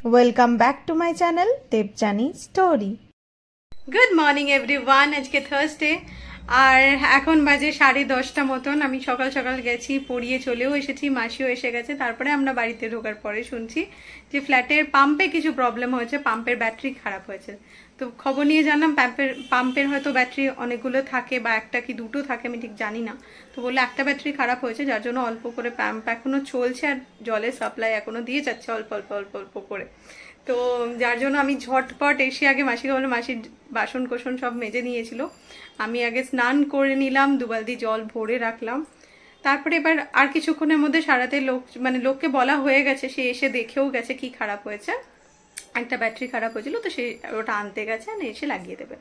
Welcome back to my channel Debjani Story. Good morning everyone. আজকে Thursday আর এখন বাজে 10:30 মতন। আমি সকাল সকাল গেছি, পড়িয়ে চলেও এসেছি, মাসিও এসে গেছে। তারপরে আমরা বাড়িতে ঢোকার পরে শুনছি যে ফ্ল্যাটের পাম্পে কিছু প্রবলেম হয়েছে, পাম্পের ব্যাটারি খারাপ হয়েছে। তো খবর নিয়ে জানলাম পাম্পের হয়তো ব্যাটারি অনেকগুলো থাকে বা একটা কি দুটো থাকে, আমি ঠিক জানি না। তো বললে একটা ব্যাটারি খারাপ হয়েছে, যার জন্য অল্প করে পাম্প এখনো চলছে আর জলের সাপ্লাই এখনো দিয়ে যাচ্ছে অল্প অল্প অল্প অল্প করে। তো যার জন্য আমি ঝটপট এসে আগে মাসিকে বলে, মাসির বাসন কোসন সব মেজে নিয়েছিল, আমি আগে স্নান করে নিলাম, 2 বালতি জল ভরে রাখলাম। তারপরে এবার আর কিছুক্ষণের মধ্যে সারাতে লোককে বলা হয়ে গেছে, সে এসে দেখেও গেছে কি খারাপ হয়েছে। একটা ব্যাটারি খারাপ হয়েছিল, তো সে ওটা আনতে গেছে, আর এসে লাগিয়ে দেবে।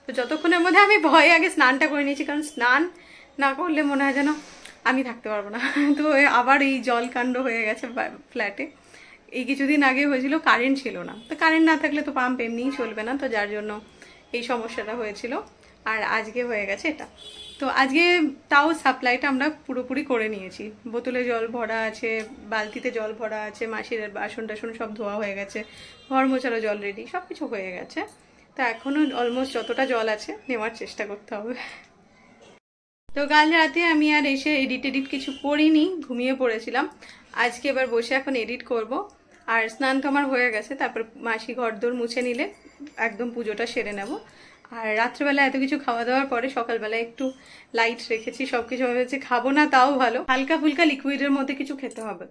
তো যতক্ষণের মধ্যে আমি ভয়ে আগে স্নানটা করে নিয়েছি, কারণ স্নান না করলে মনে হয় যেন আমি থাকতে পারবো না। তো আবার এই জলকাণ্ড হয়ে গেছে ফ্ল্যাটে। এই কিছুদিন আগে হয়েছিল, কারেন্ট ছিল না, তো কারেন্ট না থাকলে তো পাম্প এমনিই চলবে না, তো যার জন্য এই সমস্যাটা হয়েছিল। আর আজকে হয়ে গেছে এটা। তো আজকে তাও সাপ্লাইটা আমরা পুরোপুরি করে নিয়েছি, বোতলে জল ভরা আছে, বালতিতে জল ভরা আছে, মাসির বাসন টাসন সব ধোয়া হয়ে গেছে, ঘর মোছারও জল রেডি, সব কিছু হয়ে গেছে। তো এখনও অলমোস্ট যতটা জল আছে নেওয়ার চেষ্টা করতে হবে। তো কাল রাতে আমি আর এসে এডিট কিছু করিনি, ঘুমিয়ে পড়েছিলাম। আজকে এবার বসে এখন এডিট করব। আর স্নান তো আমার হয়ে গেছে, তারপর মাসি ঘরদোর মুছে নিলে একদম পুজোটা সেরে নেব। আর রাত্রেবেলা এত কিছু খাওয়া দাওয়ার পরে সকালবেলা একটু লাইট রেখেছি, সবকিছু ভেবেছি খাবো না তাও ভালো, হালকা ফুলকা লিকুইডের মধ্যে কিছু খেতে হবে।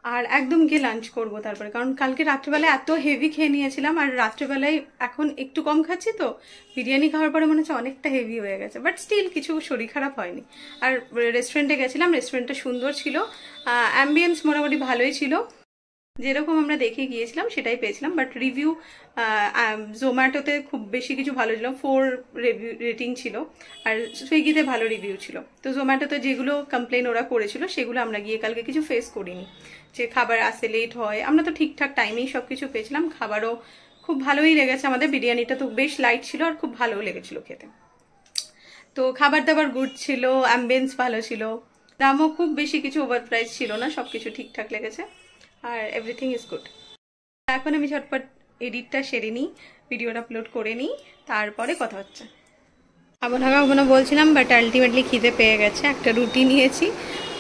আর একদম গিয়ে লাঞ্চ করবো তারপরে, কারণ কালকে রাত্রেবেলায় এত হেভি খেয়ে নিয়েছিলাম, আর রাত্রেবেলায় এখন একটু কম খাচ্ছি, তো বিরিয়ানি খাওয়ার পরে মনে হচ্ছে অনেকটা হেভি হয়ে গেছে, বাট স্টিল কিছু শরীর খারাপ হয়নি। আর রেস্টুরেন্টে গেছিলাম, রেস্টুরেন্টটা সুন্দর ছিল, অ্যাম্বিয়েন্স মোটামুটি ভালোই ছিল, যেরকম আমরা দেখে গিয়েছিলাম সেটাই পেয়েছিলাম। বাট রিভিউ জোম্যাটোতে খুব বেশি কিছু ভালো ছিল, 4 রেটিং ছিল, আর সুইগিতে ভালো রিভিউ ছিল। তো জোম্যাটোতে যেগুলো কমপ্লেন ওরা করেছিল সেগুলো আমরা গিয়ে কালকে কিছু ফেস করিনি, যে খাবার আসতে লেট হয়। আমরা তো ঠিকঠাক টাইমেই সব কিছু পেয়েছিলাম, খাবারও খুব ভালোই লেগেছে আমাদের, বিরিয়ানিটা তো বেশ লাইট ছিল আর খুব ভালোও লেগেছিল খেতে। তো খাবার দাবার গুড ছিল, অ্যাম্বিয়েন্স ভালো ছিল, দামও খুব বেশি কিছু ওভার প্রাইস ছিল না, সব কিছু ঠিকঠাক লেগেছে, আর এভরিথিং ইজ গুড। এখন আমি ঝটপট এডিটটা সেরে নিই, ভিডিওটা আপলোড করে নিই, তারপরে কথা হচ্ছে। খাবো না বলছিলাম, বাট আলটিমেটলি খিদে পেয়ে গেছে। একটা রুটি নিয়েছি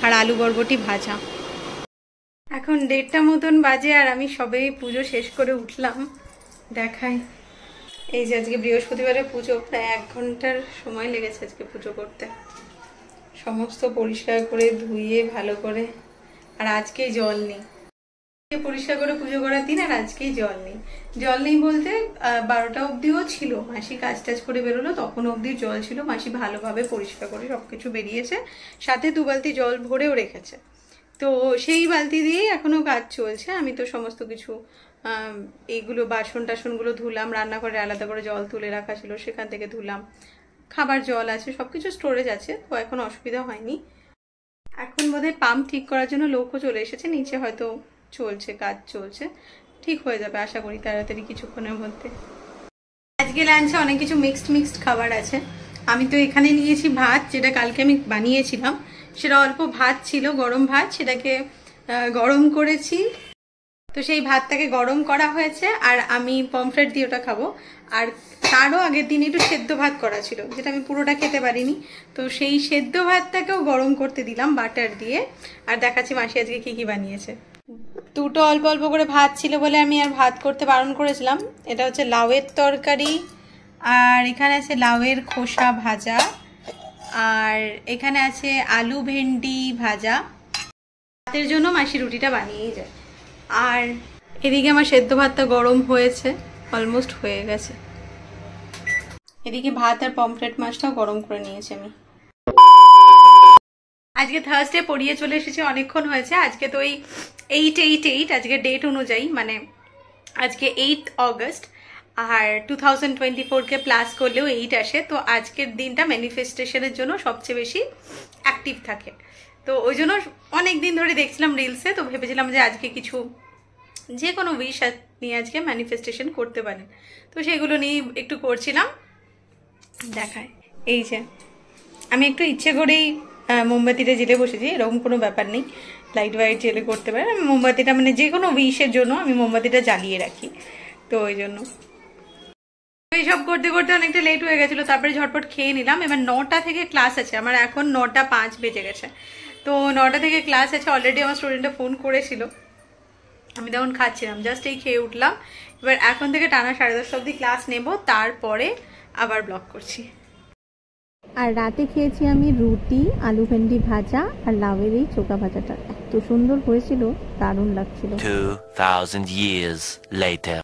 আর আলু বরবটি ভাজা। এখন 1:30 মতন বাজে, আর আমি সবেই পুজো শেষ করে উঠলাম। দেখাই, এই যে আজকে বৃহস্পতিবারে পুজো, প্রায় 1 ঘন্টার সময় লেগেছে আজকে পুজো করতে, সমস্ত পরিষ্কার করে ধুয়ে ভালো করে। আর আজকে জল নেই, পরিষ্কার করে পুজো করার দিন, আর আজকেই জল নেই বলতে 12টা অবধিও ছিল, মাসি কাজ টাজ করে বেরোলো, তখন অবধি জল ছিল। মাসি ভালোভাবে পরিষ্কার করে সবকিছু বেরিয়েছে, সাথে 2 বালতি জল ভরেও রেখেছে। তো সেই বালতি দিয়েই এখনো কাজ চলছে। আমি তো সমস্ত কিছু এইগুলো বাসন টাসনগুলো ধুলাম, রান্নাঘরে আলাদা করে জল তুলে রাখা ছিল সেখান থেকে ধুলাম, খাবার জল আছে, সবকিছু স্টোরেজ আছে, তো এখন অসুবিধা হয়নি। এখন বোধহয় পাম্প ঠিক করার জন্য লোকও চলে এসেছে, নিচে হয়তো চলছে, কাজ চলছে, ঠিক হয়ে যাবে আশা করি তাড়াতাড়ি কিছুক্ষণের মধ্যে। আজকে লাঞ্চে অনেক কিছু মিক্সড খাবার আছে। আমি তো এখানে নিয়েছি ভাত, যেটা কালকে আমি বানিয়েছিলাম, সেটা অল্প ভাত ছিল, গরম ভাত, সেটাকে গরম করেছি, তো সেই ভাতটাকে গরম করা হয়েছে, আর আমি পমফ্রেট দিয়ে ওটা খাবো। আর তারও আগের দিন একটু সেদ্ধ ভাত করা ছিল, যেটা আমি পুরোটা খেতে পারিনি, তো সেই সেদ্ধ ভাতটাকেও গরম করতে দিলাম বাটার দিয়ে। আর দেখাচ্ছি মাসি আজকে কি কি বানিয়েছে। দুটো অল্প অল্প করে ভাত ছিল বলে আমি আর ভাত করতে বারণ করেছিলাম। এটা হচ্ছে লাউয়ের তরকারি, আর এখানে আছে লাউয়ের খোসা ভাজা, আর এখানে আছে আলু ভেন্ডি ভাজা। ভাতের জন্য মাসি রুটিটা বানিয়েই যায়। আর এদিকে আমার সেদ্ধ ভাতটা গরম হয়েছে, অলমোস্ট হয়ে গেছে। এদিকে ভাত আর পমফ্রেট মাছটাও গরম করে নিয়েছি আমি। আজকে থার্সডে, পড়িয়ে চলে এসেছি, অনেকক্ষণ হয়েছে। আজকে তো ওই 8/8/8 আজকে ডেট অনুযায়ী, মানে আজকে 8 অগস্ট, আর 2024-কে প্লাস করলেও 8 আসে, তো আজকের দিনটা ম্যানিফেস্টেশনের জন্য সবচেয়ে বেশি অ্যাক্টিভ থাকে। তো ওই জন্য অনেক দিন ধরে দেখছিলাম রিলসে, তো ভেবেছিলাম যে আজকে কিছু যে কোনো উইশ নিয়ে আজকে ম্যানিফেস্টেশন করতে পারেন, তো সেগুলো নিয়ে একটু করছিলাম। দেখায়, এই যে আমি একটু ইচ্ছে করেই মোমবাতিটা জেলে বসেছি, এরকম কোনো ব্যাপার নেই। লাইট ওয়াইট জেলে করতে পারেন। আমি মোমবাতিটা মানে যে কোনো উইশের জন্য আমি মোমবাতিটা জ্বালিয়ে রাখি, তো ওই জন্য। এইসব করতে করতে অনেকটা লেট হয়ে গেছিলো, তারপরে ঝটপট খেয়ে নিলাম। এবার 9টা থেকে ক্লাস আছে আমার, এখন 9:05 বেজে গেছে। তো 9টা থেকে ক্লাস আছে, অলরেডি আমার স্টুডেন্টটা ফোন করেছিল, আমি তখন খাচ্ছিলাম, জাস্ট এই খেয়ে উঠলাম। এবার এখন থেকে টানা 10:30 অবধি ক্লাস নেব, তারপরে আবার ব্লগ করছি। আর রাতে খেয়েছি আমি রুটি, আলু ভেন্ডি ভাজা আর লাউয়ের এই চোকা ভাজাটা, এত সুন্দর হয়েছিল, দারুণ লাগছিল। 2000 years later.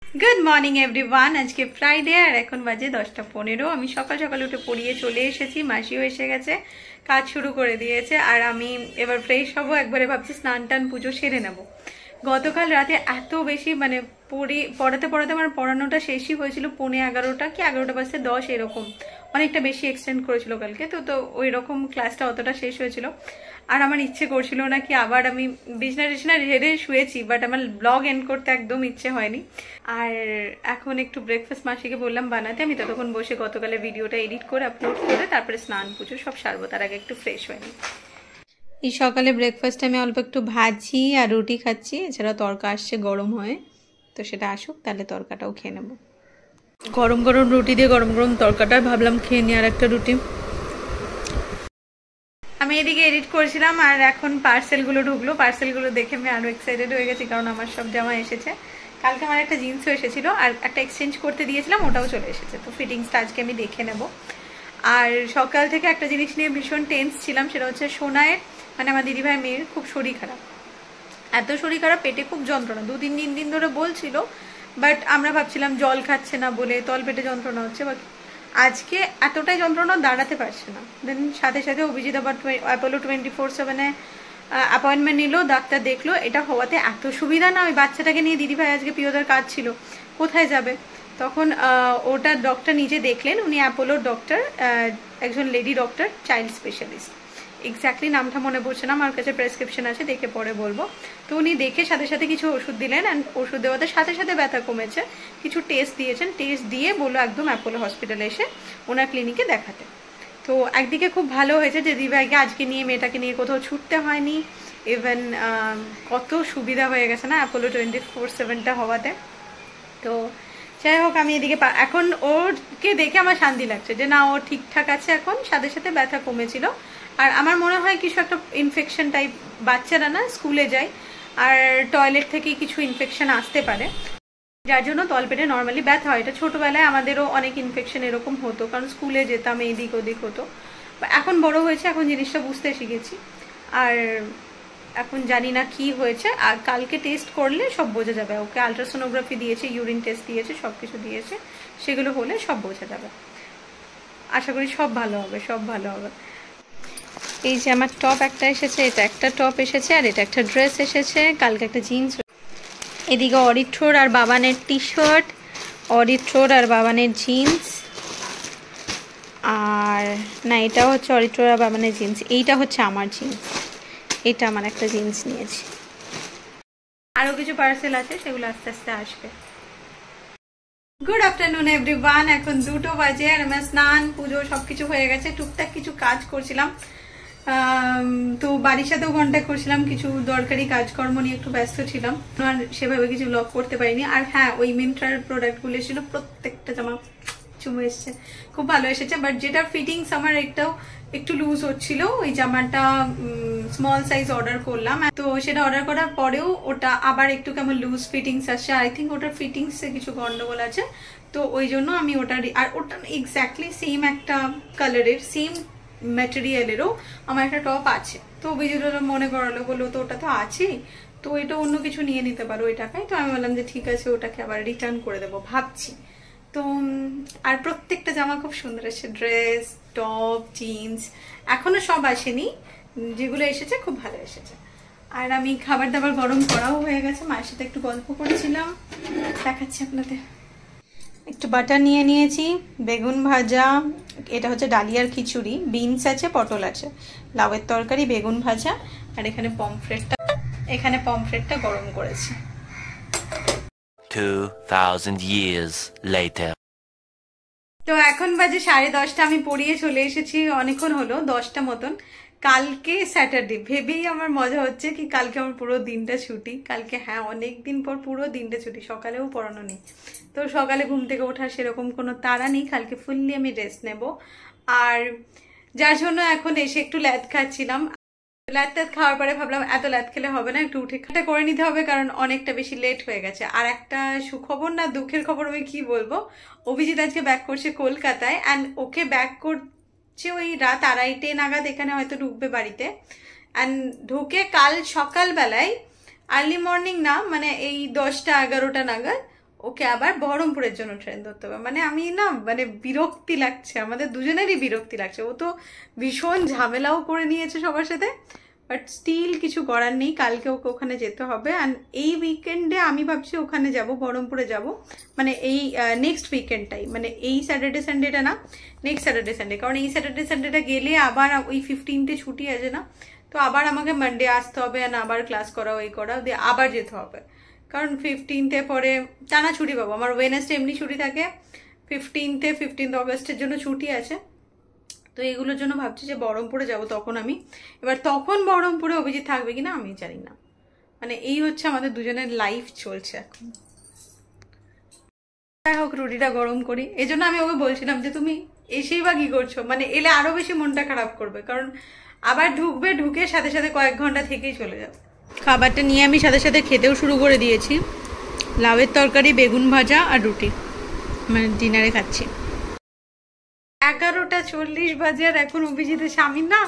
Good morning everyone, আজকে ফ্রাইডে আর এখন বাজে 10:15। আমি সকাল সকাল উঠে পড়িয়ে চলে এসেছি, মাসিও এসে গেছে, কাজ শুরু করে দিয়েছে। আর আমি এবার ফ্রেশ হবো, একবারে ভাবছি স্নান টান পুজো সেরে নেব। গতকাল রাতে এত বেশি মানে পড়াতে আমার পড়ানোটা শেষই হয়েছিল 11:15 কি 11:10 এরকম, অনেকটা বেশি এক্সটেন্ড করেছিল কালকে। তো ওই রকম ক্লাসটা অতটা শেষ হয়েছিল। আর আমার ইচ্ছে করছিল না কি আবার আমি বিছনা ঝেড়ে শুয়েছি, বাট আমার ব্লগ এন্ড করতে একদম ইচ্ছে হয়নি। আর এখন একটু ব্রেকফাস্ট মাসিকে বললাম বানাতে, আমি ততক্ষণ বসে গতকালের ভিডিওটা এডিট করে আপলোড করে তারপরে স্নান পুজো সব সারবো, তার আগে একটু ফ্রেশ হয়নি। এই সকালে ব্রেকফাস্টে আমি অল্প একটু ভাজি আর রুটি খাচ্ছি, এছাড়া তরকা আসছে গরম হয়ে, তো সেটা আসুক তাহলে তরকাটাও খেয়ে নেব। গরম গরম রুটি দিয়ে গরম গরম তরকাটা ভাবলাম খেয়ে নিই আর একটা রুটি। আমি এদিকে এডিট করেছিলাম আর এখন পার্সেলগুলো ঢুকলো, পার্সেলগুলো দেখে আমি আরো এক্সাইটেড হয়ে গেছি, কারণ আমার সব জামা এসেছে। কালকে আমার একটা জিন্সও এসেছিল আর একটা এক্সচেঞ্জ করতে দিয়েছিলাম, ওটাও চলে এসেছে। তো ফিটিংসটা আজকে আমি দেখে নেব। আর সকাল থেকে একটা জিনিস নিয়ে ভীষণ টেন্স ছিলাম, সেটা হচ্ছে সোনায়ের মানে আমার দিদিভাই মেয়ের খুব শরীর খারাপ, এত শরীর খারাপ, পেটে খুব যন্ত্রণা, 2-3 দিন ধরে বলছিল, বাট আমরা ভাবছিলাম জল খাচ্ছে না বলে তল পেটে যন্ত্রণা হচ্ছে, বাট আজকে এতটাই যন্ত্রণা দাঁড়াতে পারছে না। দেন সাথে সাথে অভিজিৎ আবার অ্যাপোলো 24/7 অ্যাপয়েন্টমেন্ট নিল, ডাক্তার দেখলো। এটা হওয়াতে এত সুবিধা না, ওই বাচ্চাটাকে নিয়ে দিদিভাই আজকে পিওদার কাজ ছিল, কোথায় যাবে, তখন ওটা ডক্টর নিজে দেখলেন, উনি অ্যাপোলোর ডক্টর, একজন lady doctor, child specialist, exactly নামটা মনে পড়ছে না, আমার কাছে প্রেসক্রিপশন আছে, দেখে পরে বলবো। তো উনি দেখে সাথে সাথে কিছু ওষুধ দিলেন, অ্যান্ড ওষুধ দেওয়াতে সাথে সাথে ব্যথা কমেছে। কিছু টেস্ট দিয়েছেন, টেস্ট দিয়ে বললো একদম অ্যাপোলো হসপিটালে এসে ওনার ক্লিনিকে দেখাতে। তো একদিকে খুব ভালো হয়েছে যে দিদিভাইকে আজকে নিয়ে মেয়েটাকে নিয়ে কোথাও ছুটতে হয়নি, ইভেন কত সুবিধা হয়ে গেছে না অ্যাপোলো 24/7টা হওয়াতে। তো যাই হোক, আমি এদিকে এখন ওরকে দেখে আমার শান্তি লাগছে যে না, ও ঠিকঠাক আছে এখন, সাথে সাথে ব্যথা কমেছিল। আর আমার মনে হয় কিছু একটা ইনফেকশন টাইপ, বাচ্চারা না স্কুলে যায় আর টয়লেট থেকে কিছু ইনফেকশন আসতে পারে, যার জন্য তলপেটে নর্মালি ব্যথা হয়। এটা ছোটবেলায় আমাদেরও অনেক ইনফেকশন এরকম হতো, কারণ স্কুলে যেতাম এদিক ওদিক হতো। এখন বড় হয়েছে, এখন জিনিসটা বুঝতে শিখেছি, আর এখন জানি না কি হয়েছে। আর কালকে টেস্ট করলে সব বোঝা যাবে, ওকে আলট্রাসোনোগ্রাফি দিয়েছে, ইউরিন টেস্ট দিয়েছে, সব কিছু দিয়েছে, সেগুলো হলে সব বোঝা যাবে। আশা করি সব ভালো হবে, সব ভালো হবে। এই যে আমার টপ একটা এসেছে, এটা একটা টপ এসেছে, আর এটা একটা ড্রেস এসেছে, কালকে একটা জিন্স। এদিকে অরিত্রর আর বাবানের টি শার্ট, অরিত্রর আর বাবানের জিন্স, আর না এটাও হচ্ছে অরিত্রর আর বাবানের জিন্স, এইটা হচ্ছে আমার জিন্স, এটা আমার একটা জিন্স নিয়েছি। আরও কিছু পার্সেল আছে, সেগুলো আস্তে আস্তে আসবে। গুড আফটারনুন এভরিওয়ান, এখন 2টো বাজে আর আমার স্নান পুজো সবকিছু হয়ে গেছে। টুকটাক কিছু কাজ করছিলাম, তো বাড়ির সাথেও কন্ট্যাক্ট করছিলাম, কিছু দরকারি কাজকর্ম নিয়ে একটু ব্যস্ত ছিলাম, আর সেভাবে কিছু ব্লগ করতে পারিনি। আর হ্যাঁ, ওই মিন্ট্রার প্রোডাক্টগুলো ছিল, প্রত্যেকটা জামা চুমু এসছে, খুব ভালো এসেছে। বাট যেটা ফিটিংস আমার একটু লুজ হচ্ছিল, ওই জামাটা স্মল সাইজ অর্ডার করলাম, তো সেটা অর্ডার করার পরেও ওটা আবার একটু কেমন লুজ ফিটিংস আসছে। আই থিঙ্ক ওটার ফিটিংসে কিছু গন্ডগোল আছে, তো ওই জন্য আমি ওটা, আর ওটা এক্স্যাক্টলি সেম একটা কালারের, সেম ম্যাটেরিয়ালেরও আমার একটা টপ আছে। তো বিজুরা মনে করালো, বললো তো ওটা তো আছেই, তো এটা অন্য কিছু নিয়ে নিতে পারো ওই টাকায়। তো আমি বললাম যে ঠিক আছে, ওটাকে আবার রিটার্ন করে দেবো ভাবছি। তো আর প্রত্যেকটা জামা খুব সুন্দর এসেছে, ড্রেস, টপ, জিন্স, এখনো সব আসেনি, যেগুলো এসেছে খুব ভালো এসেছে। আর আমি খাবার দাবার গরম করাও হয়ে গেছে, মায়ের সাথে একটু গল্প করেছিলাম, দেখাচ্ছি আপনাদের। একটু বাটার নিয়ে নিয়েছি, বেগুন ভাজা, এটা হচ্ছে ডালিয়ার খিচুড়ি, বিনস আছে, পটল আছে, লাউয়ের তরকারি, বেগুন ভাজা, আর এখানে পমফ্রেটটা গরম করেছি। 2000 years later. তো এখন বাজে 10:30, আমি পড়িয়ে চলে এসেছি, অনেকক্ষণ হলো, 10টা মতন। কালকে স্যাটারডে ভেবেই আমার মজা হচ্ছে কি কালকে আমার পুরো দিনটা ছুটি। কালকে হ্যাঁ অনেক দিন পর পুরো দিনটা ছুটি, সকালেও পড়ানো নেই, তো সকালে ঘুম থেকে ওঠার সেরকম কোনো তাড়া নেই, কালকে ফুললি আমি রেস্ট নেব। আর যার জন্য এখন এসে একটু ল্যাদ খাচ্ছিলাম। ল্যাদ খাওয়ার পরে ভাবলাম এত ল্যাদ খেলে হবে না, একটু উঠে খাটা করে নিতে হবে, কারণ অনেকটা বেশি লেট হয়ে গেছে। আর একটা সুখবর না দুঃখের খবর আমি কি বলবো, অভিজিৎ আজকে ব্যাক করছে কলকাতায়, অ্যান্ড ওকে ব্যাক করছে ওই রাত 2:30 নাগাদ এখানে হয়তো ঢুকবে বাড়িতে। অ্যান্ড ঢুকে কাল সকালবেলায় আর্লি মর্নিং না মানে এই 10টা-11টা নাগাদ ওকে আবার বহরমপুরের জন্য ট্রেন ধরতে হবে। মানে আমি না মানে বিরক্তি লাগছে, আমাদের দুজনেরই বিরক্তি লাগছে। ও তো ভীষণ ঝামেলাও করে নিয়েছে সবার সাথে, বাট স্টিল কিছু করার নেই, কালকে ওকে ওখানে যেতে হবে। অ্যান্ড এই উইকেন্ডে আমি ভাবছি ওখানে যাব, বহরমপুরে যাব, মানে এই নেক্সট উইকেন্ডটাই, মানে এই স্যাটারডে সানডেটা না, নেক্সট স্যাটারডে সানডে। কারণ এই স্যাটারডে সানডেটা গেলে আবার ওই 15 ছুটি আছে না, তো আবার আমাকে মানডে আসতে হবে, আর আবার ক্লাস করা ওই করা দিয়ে আবার যেতে হবে। কারণ 15 পরে টানা ছুটি পাবো, আমার ওয়েডনেসডে এমনি ছুটি থাকে, 15 অগস্টের জন্য ছুটি আছে, তো এগুলোর জন্য ভাবছি যে বহরমপুরে যাব তখন আমি। এবার তখন বহরমপুরে অভিজিৎ থাকবে কিনা আমি জানি না, মানে এই হচ্ছে আমাদের দুজনের লাইফ চলছে এখন। যাই হোক রুটিটা গরম করি, এই জন্য আমি ওকে বলছিলাম যে তুমি এসেই বা কি করছো, মানে এলে আরো বেশি মনটা খারাপ করবে, কারণ আবার ঢুকবে, ঢুকে সাথে সাথে কয়েক ঘন্টা থেকেই চলে যাবে। খাবারটা নিয়ে আমি সাথে সাথে খেতেও শুরু করে দিয়েছি, লাউয়ের তরকারি, বেগুন ভাজা আর রুটি, মানে ডিনারে খাচ্ছি। 11:40 বাজে আর এখন অভিজিতের স্বামী না,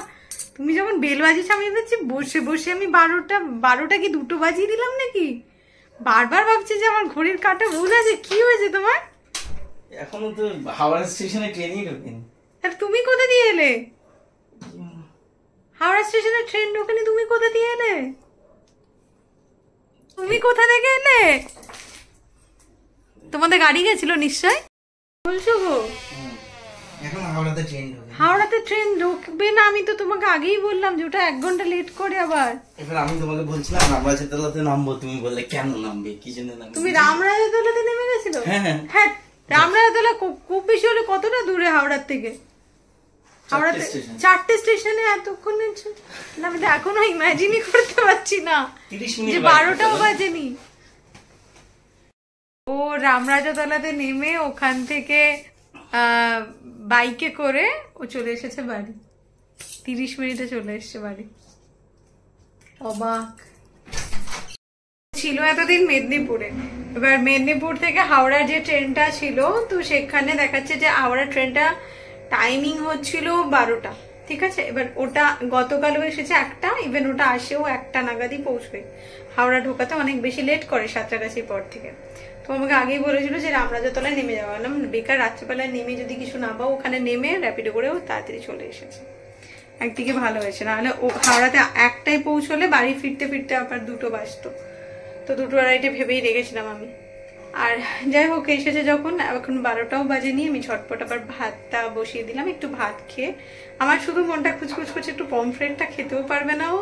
তুমি যখন বেল বাজিয়েছো আমি ভাবছি বসে বসে আমি 12টা কি 2টো বাজিয়ে দিলাম নাকি, বারবার ভাবছি যে আমার ঘড়ির কাঁটা ভুল আছে। কি হয়েছে তোমার? এখনো তো হাওড়া স্টেশনে ট্রেনই ঢোকেনি। আর তুমি কোথা দিয়ে এলে? হাওড়া স্টেশনে ট্রেন ঢোকেনি, তুমি কোথা দিয়ে এলে? তুমি কোথা থেকে এলে? তোমাদের গাড়ি গেছিল নিশ্চয়, বলছো গো। এখন হাওড়াতে ট্রেন ঢোকে, হাওড়াতে ট্রেন ঢুকবে না, আমি তো তোমাকে আগেই বললাম যে ওটা 1 ঘন্টা লেট করে। আবার এবার আমি তোমাকে বলছিলাম রামরাজতলাতে নামবো, তুমি বললে কেন নামবে, কি জন্য নামবে? তুমি রামরাজতলাতে নেমে গেছিল? হ্যাঁ হ্যাঁ, রামরাজতলা খুব বেশি হলে কতটা দূরে হাওড়ার থেকে? হাওড়াতে 4টে স্টেশনে এতক্ষণে আমি তো এখনো ইমাজিনই করতে পারছি না 30 মিনিট যে 12টাও বাজেনি। ও রামরাজতলাতে নেমে ওখান থেকে বাইকে করে ও চলে এসেছে বাড়ি, 30 মিনিটে চলে এসেছে বাড়ি। অবাক ছিল এতদিন মেদিনীপুরে, এবার মেদিনীপুর থেকে হাওড়ার যে ট্রেনটা ছিল তো সেখানে দেখাচ্ছে যে হাওড়া ট্রেনটা টাইমিং হচ্ছিল 12টা, ঠিক আছে। এবার ওটা গতকালও এসেছে 1টা, ইভেন ওটা আসেও 1টা নাগাদই পৌঁছবে। হাওড়া ঢোকাতে অনেক বেশি লেট করে সাঁতরাগাছির পর থেকে। তো আমাকে আগেই বলেছিল যে রামরাজতলায় নেমে যাওয়া, না বেকার রাত্রিবেলায় নেমে যদি কিছু না পাও, ওখানে নেমে র্যাপিডো করেও তাড়াতাড়ি চলে এসেছে। একদিকে ভালো হয়েছে, নাহলে ও হাওড়াতে 1টায় পৌঁছলে বাড়ি ফিরতে ফিরতে আবার 2টো বাজতো, তো 2:30 ভেবেই রেখেছিলাম আমি। আর যাই হোক এসেছে যখন, এখন 12টাও বাজেনি, আমি ঝটপট আবার ভাতটা বসিয়ে দিলাম। একটু ভাত খেয়ে আমার শুধু মনটা খুচখুচ করছে, একটু পমফ্রেটটা খেতেও পারবে না ও,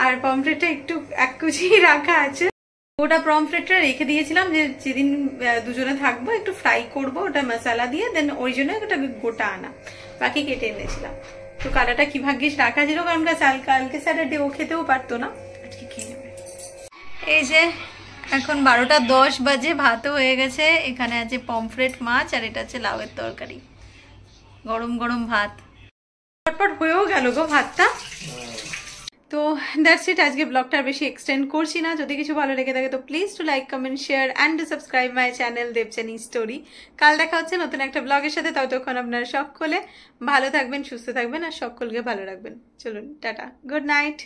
আর পমফ্রেটটা একটু 1 কুচি রাখা আছে, ওটা পমফ্রেটটা রেখে দিয়েছিলাম যে যেদিন দুজনে থাকবো একটু ফ্রাই করবো ওটা মশলা দিয়ে, দেন ওই জন্য ওটা গোটা আনা, বাকি কেটে এনেছিলাম। তো কাটাটা কি ভাগ্যিস রাখা ছিল, কারণ কালকে স্যাটারডে ও খেতেও পারতো না, আজকে খেয়ে নেবে। এই যে এখন 12:10 বাজে, ভাতও হয়ে গেছে, এখানে আছে পমফ্রেট মাছ আর এটা আছে লাউয়ের তরকারি, গরম গরম ভাত, ফটফট হয়েও গেল গো ভাতটা। তো দ্যাটস ইট, আজকে ব্লগটা বেশি এক্সটেন্ড করছি না। যদি কিছু ভালো লেগে থাকে তো please to like, comment, share and subscribe my channel Debjani story. কাল দেখা হচ্ছে নতুন একটা ব্লগের সাথে, ততক্ষণ আপনারা সকলে ভালো থাকবেন, সুস্থ থাকবেন আর সকলকে ভালো রাখবেন। চলুন টাটা, গুড নাইট।